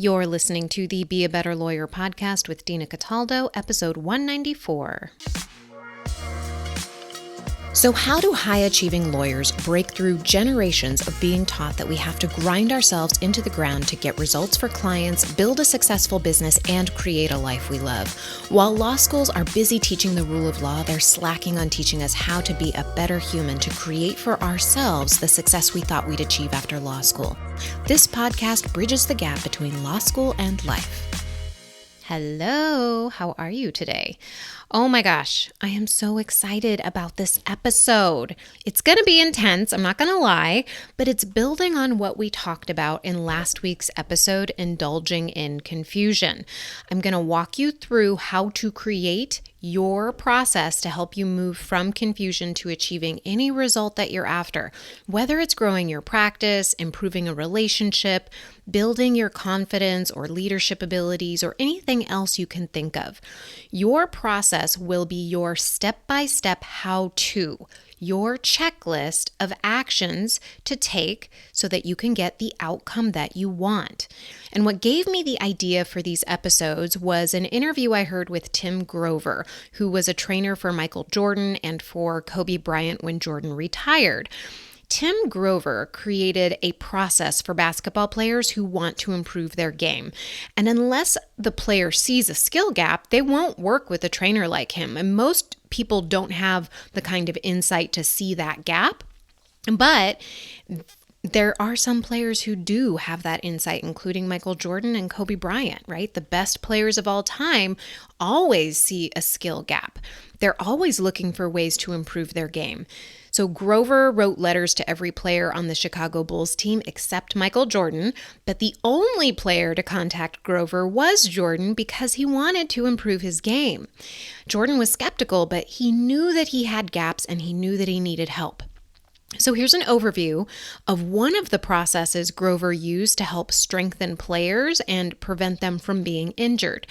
You're listening to the Be a Better Lawyer podcast with Dina Cataldo, episode 194. So how do high-achieving lawyers break through generations of being taught that we have to grind ourselves into the ground to get results for clients, build a successful business, and create a life we love? While law schools are busy teaching the rule of law, they're slacking on teaching us how to be a better human to create for ourselves the success we thought we'd achieve after law school. This podcast bridges the gap between law school and life. Hello, how are you today? Oh my gosh, I am so excited about this episode. It's going to be intense, I'm not going to lie, but it's building on what we talked about in last week's episode, Indulging in Confusion. I'm going to walk you through how to create your process to help you move from confusion to achieving any result that you're after, whether it's growing your practice, improving a relationship, building your confidence or leadership abilities, or anything else you can think of. Your process will be your step-by-step how-to, your checklist of actions to take so that you can get the outcome that you want. And what gave me the idea for these episodes was an interview I heard with Tim Grover, who was a trainer for Michael Jordan and for Kobe Bryant when Jordan retired. Tim Grover created a process for basketball players who want to improve their game. And unless the player sees a skill gap, they won't work with a trainer like him. And most people don't have the kind of insight to see that gap. But there are some players who do have that insight, including Michael Jordan and Kobe Bryant, right? The best players of all time always see a skill gap. They're always looking for ways to improve their game. So Grover wrote letters to every player on the Chicago Bulls team except Michael Jordan, but the only player to contact Grover was Jordan because he wanted to improve his game. Jordan was skeptical, but he knew that he had gaps and he knew that he needed help. So here's an overview of one of the processes Grover used to help strengthen players and prevent them from being injured.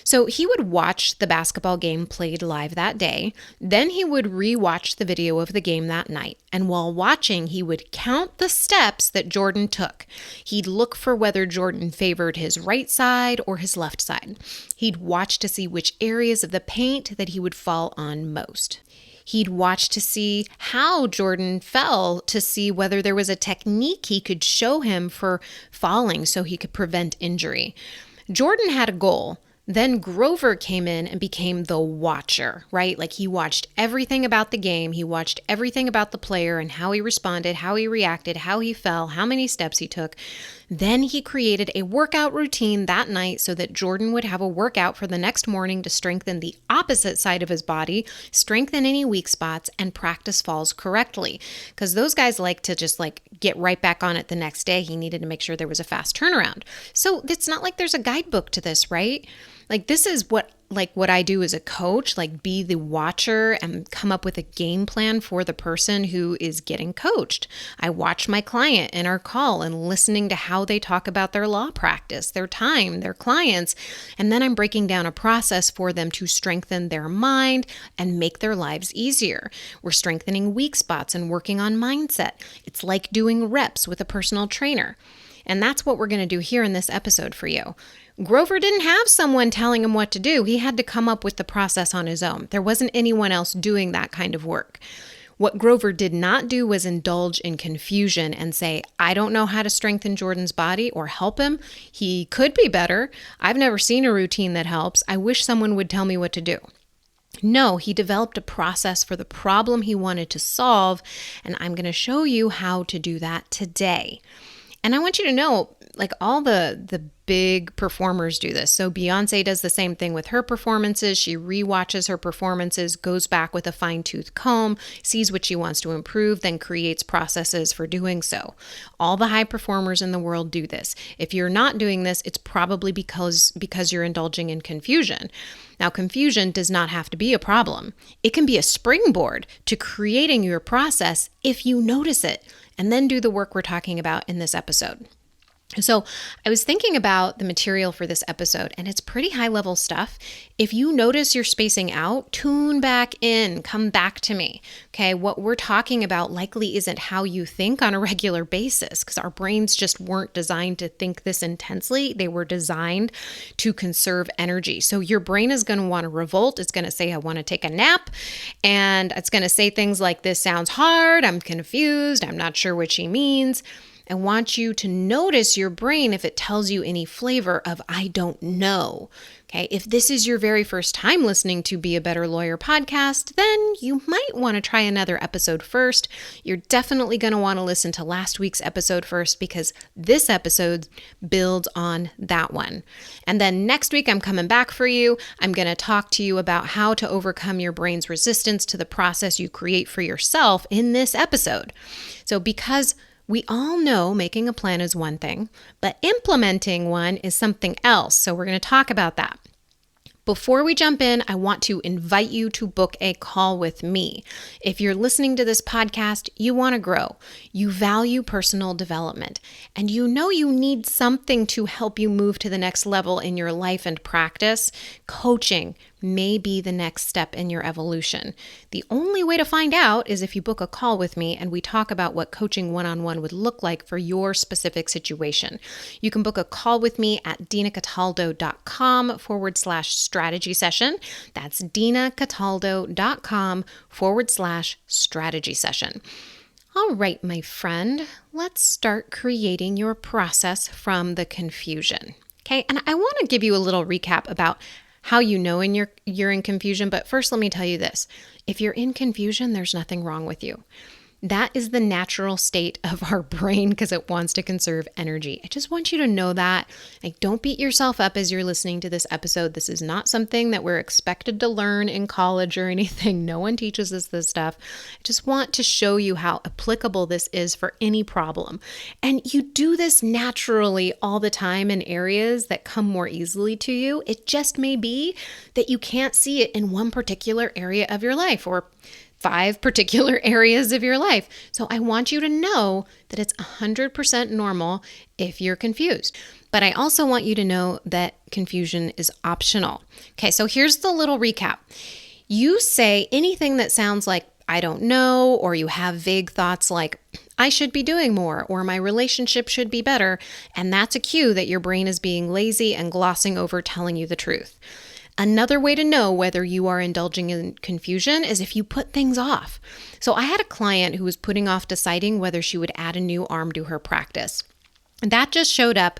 So he would watch the basketball game played live that day. Then he would re-watch the video of the game that night. And while watching, he would count the steps that Jordan took. He'd look for whether Jordan favored his right side or his left side. He'd watch to see which areas of the paint that he would fall on most. He'd watch to see how Jordan fell to see whether there was a technique he could show him for falling so he could prevent injury. Jordan had a goal. Then Grover came in and became the watcher, right? Like he watched everything about the game. He watched everything about the player and how he responded, how he reacted, how he fell, how many steps he took. Then he created a workout routine that night so that Jordan would have a workout for the next morning to strengthen the opposite side of his body, strengthen any weak spots, and practice falls correctly. Because those guys like to just get right back on it the next day. He needed to make sure there was a fast turnaround. So it's not like there's a guidebook to this, right? This is what I do as a coach, be the watcher and come up with a game plan for the person who is getting coached. I watch my client in our call and listening to how they talk about their law practice, their time, their clients, and then I'm breaking down a process for them to strengthen their mind and make their lives easier. We're strengthening weak spots and working on mindset. It's like doing reps with a personal trainer. And that's what we're going to do here in this episode for you. Grover didn't have someone telling him what to do. He had to come up with the process on his own. There wasn't anyone else doing that kind of work. What Grover did not do was indulge in confusion and say, I don't know how to strengthen Jordan's body or help him. He could be better. I've never seen a routine that helps. I wish someone would tell me what to do. No, he developed a process for the problem he wanted to solve, and I'm going to show you how to do that today. And I want you to know, all the big performers do this. So Beyonce does the same thing with her performances. She rewatches her performances, goes back with a fine-tooth comb, sees what she wants to improve, then creates processes for doing so. All the high performers in the world do this. If you're not doing this, it's probably because you're indulging in confusion. Now, confusion does not have to be a problem. It can be a springboard to creating your process if you notice it, and then do the work we're talking about in this episode. So I was thinking about the material for this episode, and it's pretty high level stuff. If you notice you're spacing out, tune back in, come back to me. Okay, what we're talking about likely isn't how you think on a regular basis, because our brains just weren't designed to think this intensely. They were designed to conserve energy. So your brain is going to want to revolt. It's going to say, I want to take a nap. And it's going to say things like, this sounds hard. I'm confused. I'm not sure what she means. I want you to notice your brain if it tells you any flavor of I don't know. Okay, if this is your very first time listening to Be a Better Lawyer podcast, then you might want to try another episode first. You're definitely going to want to listen to last week's episode first because this episode builds on that one. And then next week, I'm coming back for you. I'm going to talk to you about how to overcome your brain's resistance to the process you create for yourself in this episode. So because we all know making a plan is one thing, but implementing one is something else. So we're going to talk about that. Before we jump in, I want to invite you to book a call with me. If you're listening to this podcast, you want to grow, you value personal development, and you know you need something to help you move to the next level in your life and practice. Coaching may be the next step in your evolution. The only way to find out is if you book a call with me and we talk about what coaching one-on-one would look like for your specific situation. You can book a call with me at dinacataldo.com/strategy session. That's dinacataldo.com/strategy session. All right, my friend, let's start creating your process from the confusion. Okay, and I want to give you a little recap about how you know you're in confusion. But first, let me tell you this. If you're in confusion, there's nothing wrong with you. That is the natural state of our brain because it wants to conserve energy. I just want you to know that. Like, don't beat yourself up as you're listening to this episode. This is not something that we're expected to learn in college or anything. No one teaches us this stuff. I just want to show you how applicable this is for any problem. And you do this naturally all the time in areas that come more easily to you. It just may be that you can't see it in one particular area of your life or 5 particular areas of your life. So I want you to know that it's 100% normal if you're confused. But I also want you to know that confusion is optional. Okay, so here's the little recap. You say anything that sounds like, I don't know, or you have vague thoughts like, I should be doing more, or my relationship should be better, and that's a cue that your brain is being lazy and glossing over telling you the truth. Another way to know whether you are indulging in confusion is if you put things off. So I had a client who was putting off deciding whether she would add a new arm to her practice. And that just showed up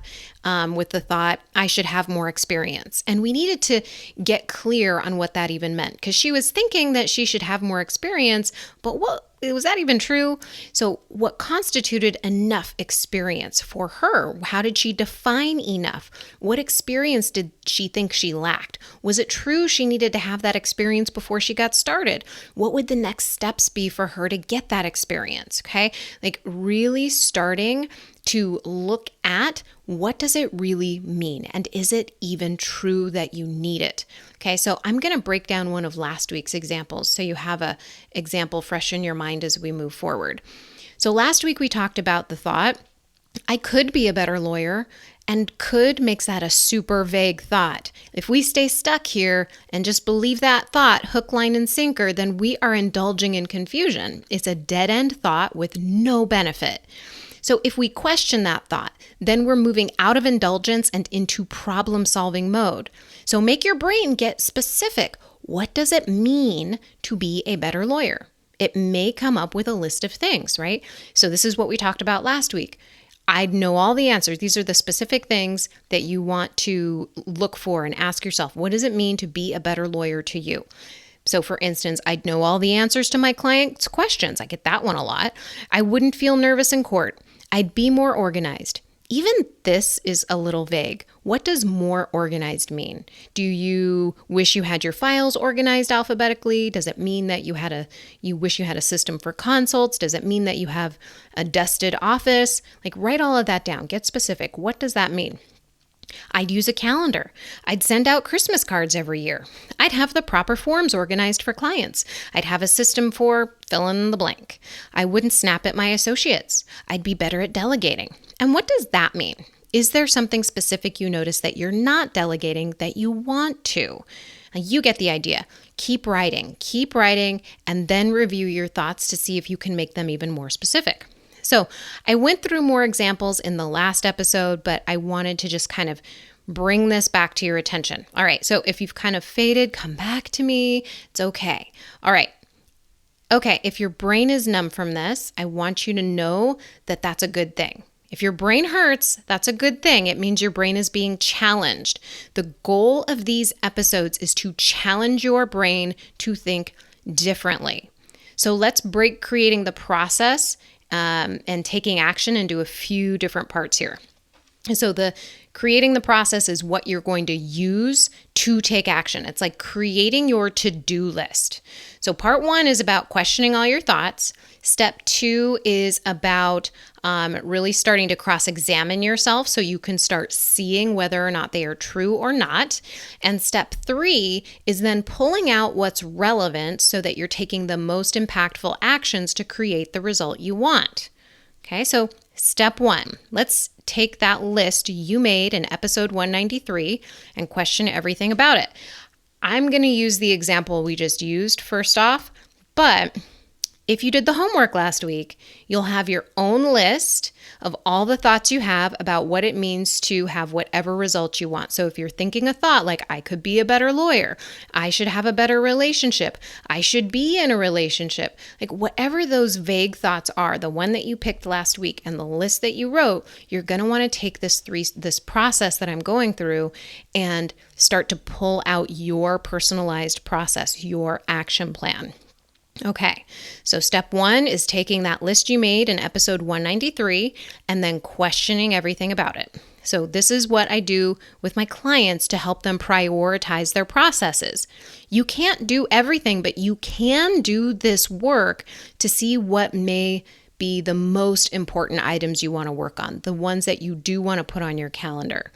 with the thought, I should have more experience. And we needed to get clear on what that even meant because she was thinking that she should have more experience, but was that even true? So what constituted enough experience for her? How did she define enough? What experience did she think she lacked? Was it true she needed to have that experience before she got started? What would the next steps be for her to get that experience? Okay, like really starting to look at what does it really mean? And is it even true that you need it? Okay, so I'm going to break down one of last week's examples so you have an example fresh in your mind as we move forward. So last week we talked about the thought, I could be a better lawyer, and could makes that a super vague thought. If we stay stuck here and just believe that thought, hook, line, and sinker, then we are indulging in confusion. It's a dead-end thought with no benefit. So if we question that thought, then we're moving out of indulgence and into problem-solving mode. So make your brain get specific. What does it mean to be a better lawyer? It may come up with a list of things, right? So this is what we talked about last week. I know all the answers. These are the specific things that you want to look for and ask yourself, what does it mean to be a better lawyer to you? So for instance, I'd know all the answers to my clients' questions. I get that one a lot. I wouldn't feel nervous in court. I'd be more organized. Even this is a little vague. What does more organized mean? Do you wish you had your files organized alphabetically? Does it mean that you wish you had a system for consults? Does it mean that you have a dusted office? Like, write all of that down. Get specific. What does that mean? I'd use a calendar. I'd send out Christmas cards every year. I'd have the proper forms organized for clients. I'd have a system for fill in the blank. I wouldn't snap at my associates. I'd be better at delegating. And what does that mean? Is there something specific you notice that you're not delegating that you want to? Now, you get the idea. Keep writing, and then review your thoughts to see if you can make them even more specific. So I went through more examples in the last episode, but I wanted to just kind of bring this back to your attention. All right, so if you've kind of faded, come back to me. It's okay. All right. Okay, if your brain is numb from this, I want you to know that that's a good thing. If your brain hurts, that's a good thing. It means your brain is being challenged. The goal of these episodes is to challenge your brain to think differently. So let's break creating the process and taking action into a few different parts here. So the creating the process is what you're going to use to take action. It's like creating your to-do list. So part 1 is about questioning all your thoughts. Step 2 is about really starting to cross-examine yourself so you can start seeing whether or not they are true or not. And step 3 is then pulling out what's relevant so that you're taking the most impactful actions to create the result you want. Okay, so step 1, let's take that list you made in episode 193 and question everything about it. I'm going to use the example we just used first off, but if you did the homework last week, you'll have your own list of all the thoughts you have about what it means to have whatever result you want. So if you're thinking a thought like, I could be a better lawyer, I should have a better relationship, I should be in a relationship, like whatever those vague thoughts are, the one that you picked last week and the list that you wrote, you're going to want to take this process that I'm going through and start to pull out your personalized process, your action plan. Okay, so step 1 is taking that list you made in episode 193 and then questioning everything about it. So this is what I do with my clients to help them prioritize their processes. You can't do everything, but you can do this work to see what may be the most important items you want to work on, the ones that you do want to put on your calendar.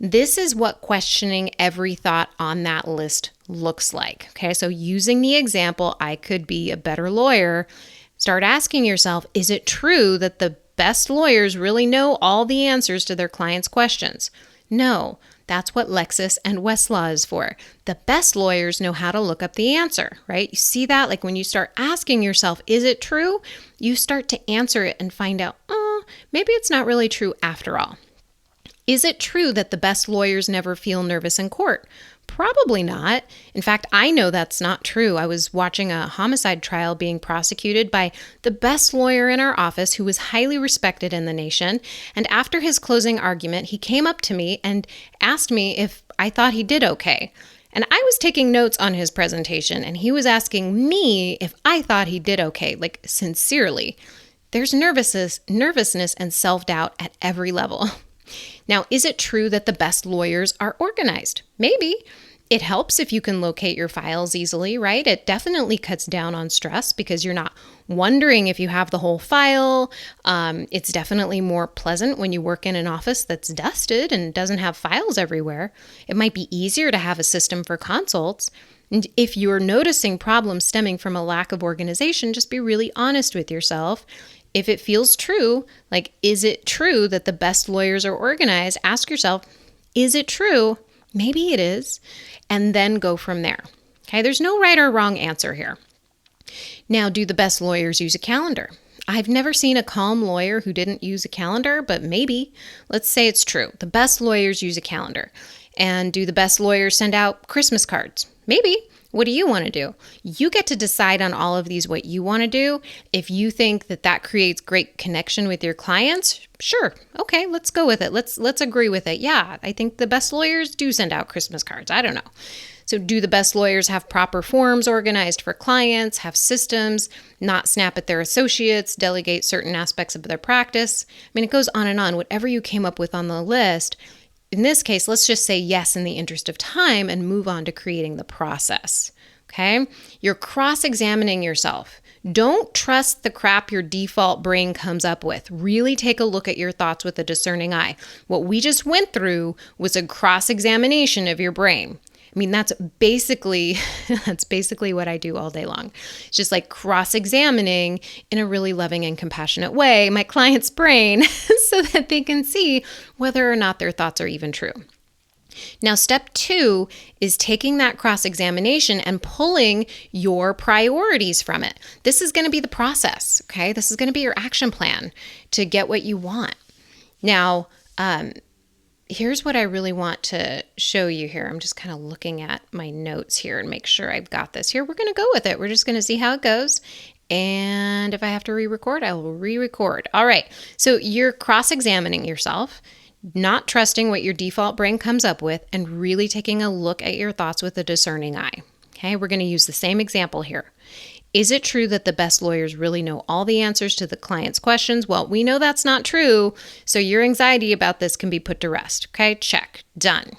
This is what questioning every thought on that list looks like. Okay, so using the example, I could be a better lawyer, start asking yourself, is it true that the best lawyers really know all the answers to their clients' questions? No, that's what Lexis and Westlaw is for. The best lawyers know how to look up the answer, right? You see that? Like when you start asking yourself, is it true? You start to answer it and find out, oh, maybe it's not really true after all. Is it true that the best lawyers never feel nervous in court? Probably not. In fact, I know that's not true. I was watching a homicide trial being prosecuted by the best lawyer in our office who was highly respected in the nation. And after his closing argument, he came up to me and asked me if I thought he did okay. And I was taking notes on his presentation, and he was asking me if I thought he did okay, like sincerely. There's nervousness and self-doubt at every level. Now, is it true that the best lawyers are organized? Maybe. It helps if you can locate your files easily, right? It definitely cuts down on stress because you're not wondering if you have the whole file. It's definitely more pleasant when you work in an office that's dusted and doesn't have files everywhere. It might be easier to have a system for consults. And if you're noticing problems stemming from a lack of organization, just be really honest with yourself. If it feels true, like, is it true that the best lawyers are organized? Ask yourself, is it true? Maybe it is. And then go from there. Okay, there's no right or wrong answer here. Now, do the best lawyers use a calendar? I've never seen a calm lawyer who didn't use a calendar, but maybe. Let's say it's true. The best lawyers use a calendar. And do the best lawyers send out Christmas cards? Maybe. What do you want to do? You get to decide on all of these what you want to do. If you think that that creates great connection with your clients, sure. Okay, let's go with it. Let's agree with it. Yeah, I think the best lawyers do send out Christmas cards. I don't know. So do the best lawyers have proper forms organized for clients, have systems, not snap at their associates, delegate certain aspects of their practice? I mean, it goes on and on. Whatever you came up with on the list, in this case, let's just say yes in the interest of time and move on to creating the process, okay? You're cross-examining yourself. Don't trust the crap your default brain comes up with. Really take a look at your thoughts with a discerning eye. What we just went through was a cross-examination of your brain. I mean, that's basically what I do all day long. It's just like cross-examining in a really loving and compassionate way my client's brain so that they can see whether or not their thoughts are even true. Now, step 2 is taking that cross-examination and pulling your priorities from it. This is going to be the process, okay? This is going to be your action plan to get what you want. Now, here's what I really want to show you here. I'm just kind of looking at my notes here and make sure I've got this here. We're going to go with it. We're just going to see how it goes. And if I have to re-record, I will re-record. All right. So you're cross-examining yourself, not trusting what your default brain comes up with, and really taking a look at your thoughts with a discerning eye. Okay, we're going to use the same example here. Is it true that the best lawyers really know all the answers to the client's questions? Well, we know that's not true, so your anxiety about this can be put to rest. Okay, check, done.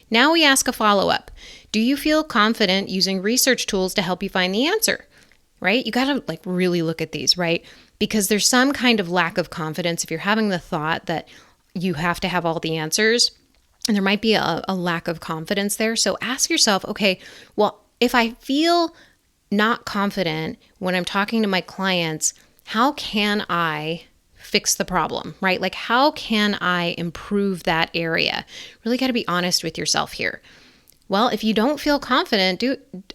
Now we ask a follow-up. Do you feel confident using research tools to help you find the answer? Right? You got to really look at these, right? Because there's some kind of lack of confidence if you're having the thought that you have to have all the answers, and there might be a lack of confidence there. So ask yourself, okay, well, if I feel not confident when I'm talking to my clients, how can I fix the problem, right? Like, how can I improve that area? Really got to be honest with yourself here. Well, if you don't feel confident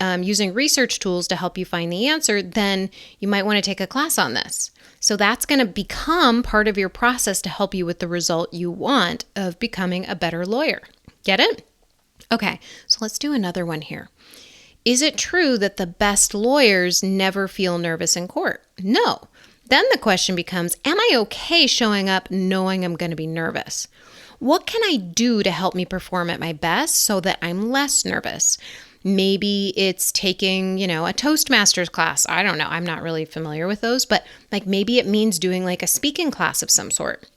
using research tools to help you find the answer, then you might want to take a class on this. So that's going to become part of your process to help you with the result you want of becoming a better lawyer. Get it? Okay, so let's do another one here. Is it true that the best lawyers never feel nervous in court? No. Then the question becomes, am I okay showing up knowing I'm going to be nervous? What can I do to help me perform at my best so that I'm less nervous? Maybe it's taking, a Toastmasters class. I don't know. I'm not really familiar with those, but maybe it means doing a speaking class of some sort.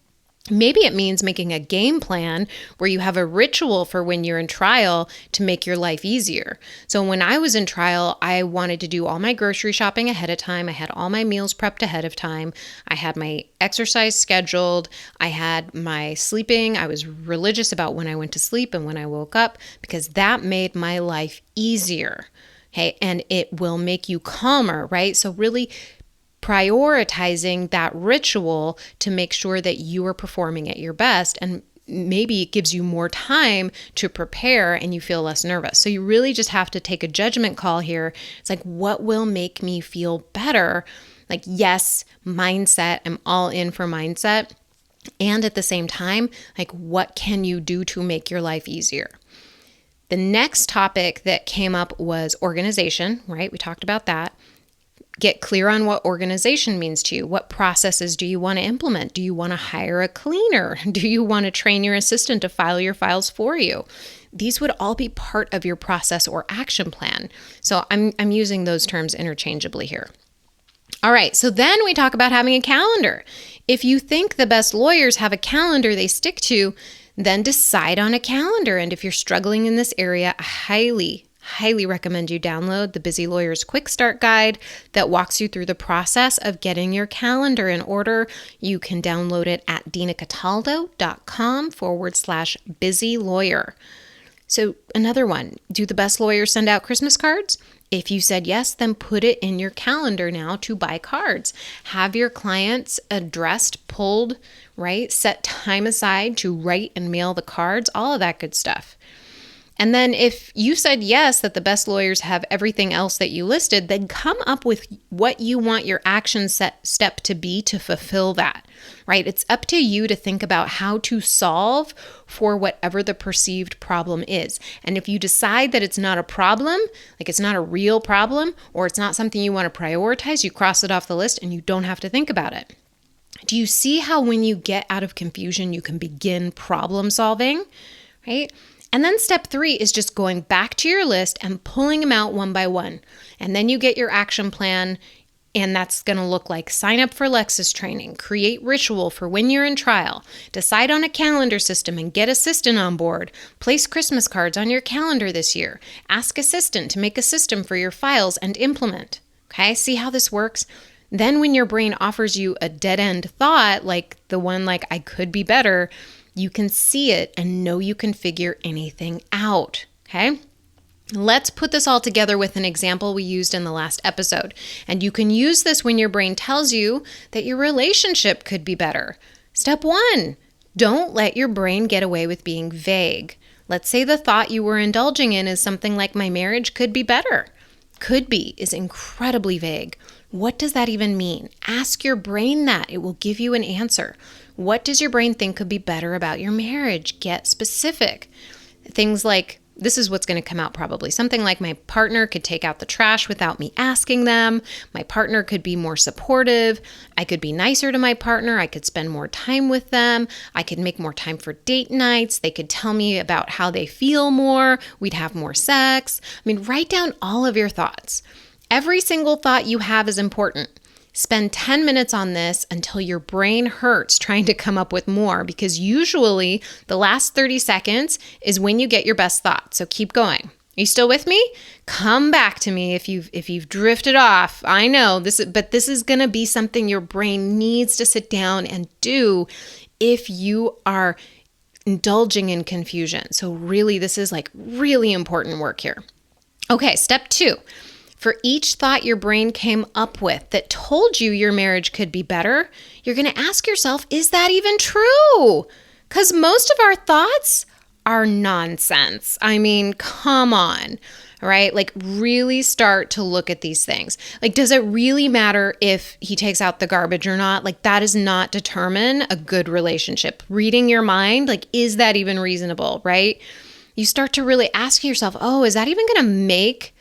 Maybe it means making a game plan where you have a ritual for when you're in trial to make your life easier. So when I was in trial, I wanted to do all my grocery shopping ahead of time. I had all my meals prepped ahead of time. I had my exercise scheduled. I had my sleeping. I was religious about when I went to sleep and when I woke up because that made my life easier. Okay, and it will make you calmer, right? So really prioritizing that ritual to make sure that you are performing at your best, and maybe it gives you more time to prepare and you feel less nervous. So you really just have to take a judgment call here. It's what will make me feel better? Yes, mindset, I'm all in for mindset. And at the same time, what can you do to make your life easier? The next topic that came up was organization, right? We talked about that. Get clear on what organization means to you. What processes do you want to implement? Do you want to hire a cleaner? Do you want to train your assistant to file your files for you? These would all be part of your process or action plan. So I'm using those terms interchangeably here. All right, so then we talk about having a calendar. If you think the best lawyers have a calendar they stick to, then decide on a calendar. And if you're struggling in this area, I highly recommend you download the Busy Lawyer's Quick Start Guide that walks you through the process of getting your calendar in order. You can download it at dinacataldo.com/busylawyer. So another one, do the best lawyers send out Christmas cards? If you said yes, then put it in your calendar now to buy cards. Have your clients addressed, pulled, right? Set time aside to write and mail the cards, all of that good stuff. And then if you said yes, that the best lawyers have everything else that you listed, then come up with what you want your action step to be to fulfill that, right? It's up to you to think about how to solve for whatever the perceived problem is. And if you decide that it's not a problem, it's not a real problem, or it's not something you want to prioritize, you cross it off the list and you don't have to think about it. Do you see how when you get out of confusion, you can begin problem solving, right? And then step 3 is just going back to your list and pulling them out one by one. And then you get your action plan, and that's going to look like sign up for Lexis training, create ritual for when you're in trial, decide on a calendar system and get assistant on board, place Christmas cards on your calendar this year, ask assistant to make a system for your files and implement. Okay, see how this works? Then when your brain offers you a dead-end thought, like the one I could be better, you can see it and know you can figure anything out, okay? Let's put this all together with an example we used in the last episode. And you can use this when your brain tells you that your relationship could be better. Step 1, don't let your brain get away with being vague. Let's say the thought you were indulging in is something like my marriage could be better. Could be is incredibly vague. What does that even mean? Ask your brain that. It will give you an answer. What does your brain think could be better about your marriage? Get specific. Things like, this is what's going to come out probably. Something like my partner could take out the trash without me asking them. My partner could be more supportive. I could be nicer to my partner. I could spend more time with them. I could make more time for date nights. They could tell me about how they feel more. We'd have more sex. Write down all of your thoughts. Every single thought you have is important. Spend 10 minutes on this until your brain hurts trying to come up with more, because usually the last 30 seconds is when you get your best thoughts. So keep going. Are you still with me? Come back to me if you've drifted off. I know this is going to be something your brain needs to sit down and do if you are indulging in confusion. So really, this is like really important work here. Okay, step 2. For each thought your brain came up with that told you your marriage could be better, you're going to ask yourself, is that even true? Because most of our thoughts are nonsense. Come on, right? Really start to look at these things. Does it really matter if he takes out the garbage or not? That does not determine a good relationship. Reading your mind, is that even reasonable, right? You start to really ask yourself, is that even going to make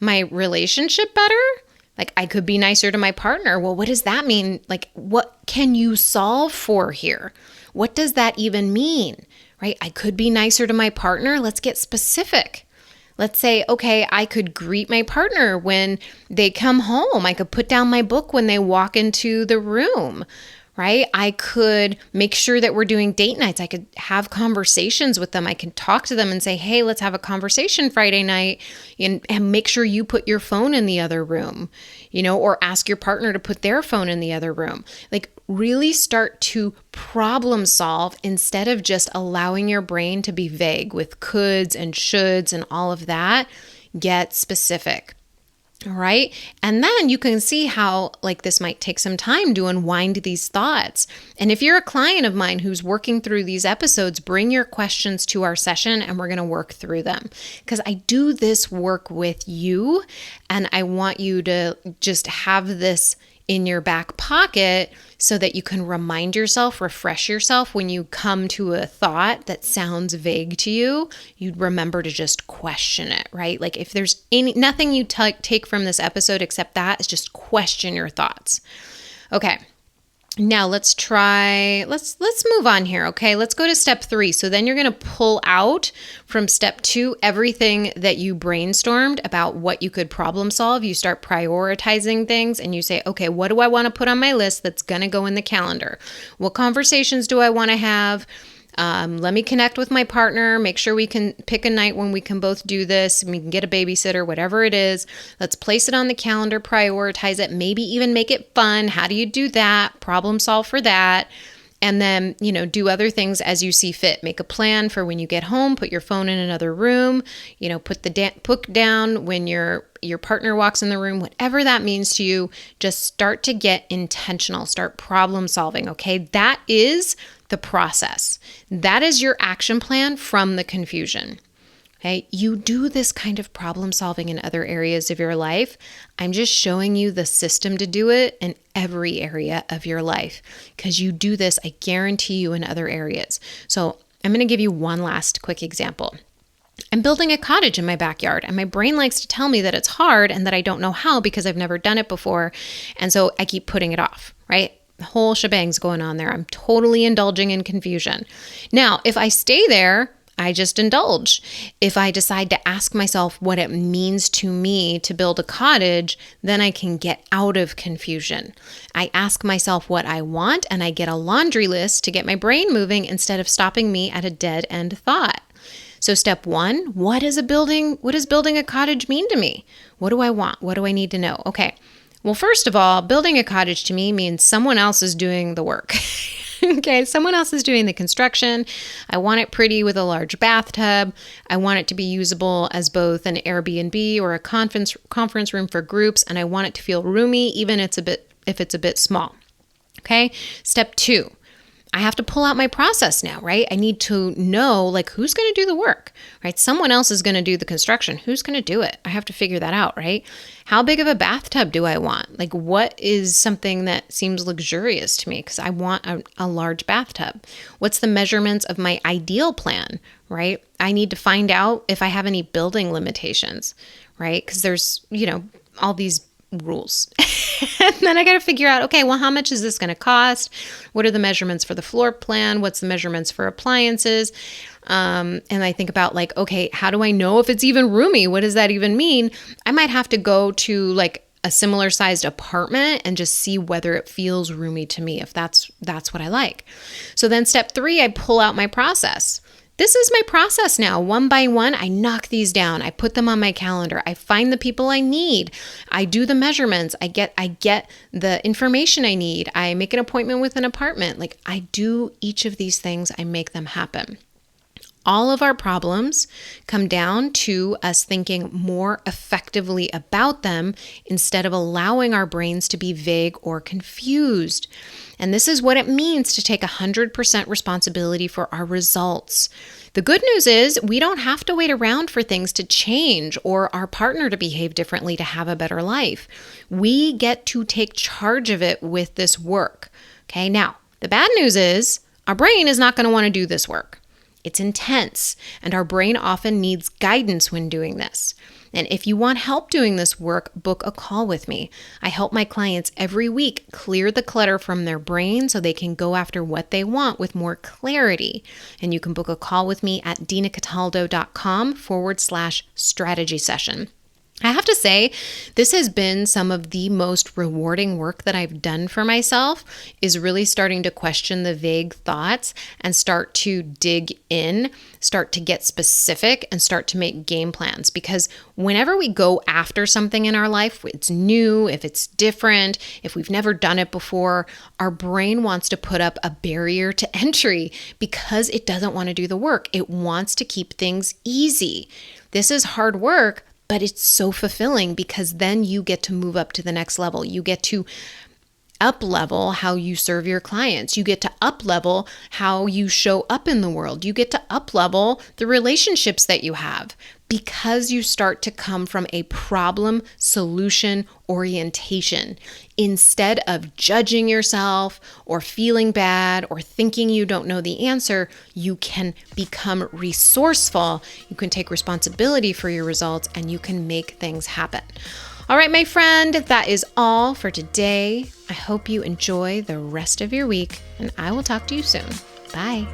my relationship better? I could be nicer to my partner. Well, what does that mean? What can you solve for here? What does that even mean, right? I could be nicer to my partner. Let's get specific. Let's say, okay, I could greet my partner when they come home. I could put down my book when they walk into the room, right? I could make sure that we're doing date nights. I could have conversations with them. I could talk to them and say, hey, let's have a conversation Friday night, and make sure you put your phone in the other room, or ask your partner to put their phone in the other room. Really start to problem solve instead of just allowing your brain to be vague with coulds and shoulds and all of that. Get specific. All right. And then you can see how this might take some time to unwind these thoughts. And if you're a client of mine who's working through these episodes, bring your questions to our session and we're going to work through them, because I do this work with you and I want you to just have this in your back pocket so that you can remind yourself, refresh yourself when you come to a thought that sounds vague to you. You'd remember to just question it, right? If there's nothing you take from this episode except that, is just question your thoughts. Okay. Now let's move on here. Okay. Let's go to step 3. So then you're going to pull out from step 2, everything that you brainstormed about what you could problem solve. You start prioritizing things and you say, okay, what do I want to put on my list that's going to go in the calendar? What conversations do I want to have? Let me connect with my partner, make sure we can pick a night when we can both do this. We can get a babysitter, whatever it is. Let's place it on the calendar, prioritize it, maybe even make it fun. How do you do that? Problem solve for that. And then, do other things as you see fit. Make a plan for when you get home, put your phone in another room, put the book down when your partner walks in the room, whatever that means to you. Just start to get intentional, start problem solving. Okay. That is the process. That is your action plan from the confusion. Okay, you do this kind of problem solving in other areas of your life. I'm just showing you the system to do it in every area of your life, because you do this, I guarantee you, in other areas. So I'm going to give you one last quick example. I'm building a cottage in my backyard, and my brain likes to tell me that it's hard and that I don't know how because I've never done it before. And so I keep putting it off, right? The whole shebang's going on there. I'm totally indulging in confusion. Now, if I stay there, I just indulge. If I decide to ask myself what it means to me to build a cottage, then I can get out of confusion. I ask myself what I want, and I get a laundry list to get my brain moving instead of stopping me at a dead end thought. So step 1, what does building a cottage mean to me? What do I want? What do I need to know? Okay. Well, first of all, building a cottage to me means someone else is doing the work. Okay, someone else is doing the construction. I want it pretty with a large bathtub. I want it to be usable as both an Airbnb or a conference room for groups, and I want it to feel roomy even if it's a bit small. Okay? Step 2. I have to pull out my process now, right? I need to know who's going to do the work, right? Someone else is going to do the construction. Who's going to do it? I have to figure that out, right? How big of a bathtub do I want? What is something that seems luxurious to me? Because I want a large bathtub. What's the measurements of my ideal plan, right? I need to find out if I have any building limitations, right? Because there's, all these rules. And then I got to figure out, okay, well, how much is this going to cost? What are the measurements for the floor plan? What's the measurements for appliances? And I think about okay, how do I know if it's even roomy? What does that even mean? I might have to go to a similar sized apartment and just see whether it feels roomy to me, if that's what I like. So then step 3, I pull out my process. This is my process now. One by one, I knock these down. I put them on my calendar. I find the people I need. I do the measurements. I get the information I need. I make an appointment with an apartment. I do each of these things. I make them happen. All of our problems come down to us thinking more effectively about them instead of allowing our brains to be vague or confused. And this is what it means to take 100% responsibility for our results. The good news is we don't have to wait around for things to change or our partner to behave differently to have a better life. We get to take charge of it with this work. Okay, now the bad news is our brain is not going to want to do this work. It's intense, and our brain often needs guidance when doing this. And if you want help doing this work, book a call with me. I help my clients every week clear the clutter from their brain so they can go after what they want with more clarity. And you can book a call with me at dinacataldo.com/strategy session. I have to say, this has been some of the most rewarding work that I've done for myself, is really starting to question the vague thoughts and start to dig in, start to get specific, and start to make game plans. Because whenever we go after something in our life, it's new, if it's different, if we've never done it before, our brain wants to put up a barrier to entry because it doesn't want to do the work. It wants to keep things easy. This is hard work, but it's so fulfilling because then you get to move up to the next level. You get to up-level how you serve your clients. You get to up-level how you show up in the world. You get to up-level the relationships that you have because you start to come from a problem-solution orientation. Instead of judging yourself or feeling bad or thinking you don't know the answer, you can become resourceful. You can take responsibility for your results and you can make things happen. All right, my friend, that is all for today. I hope you enjoy the rest of your week, and I will talk to you soon. Bye.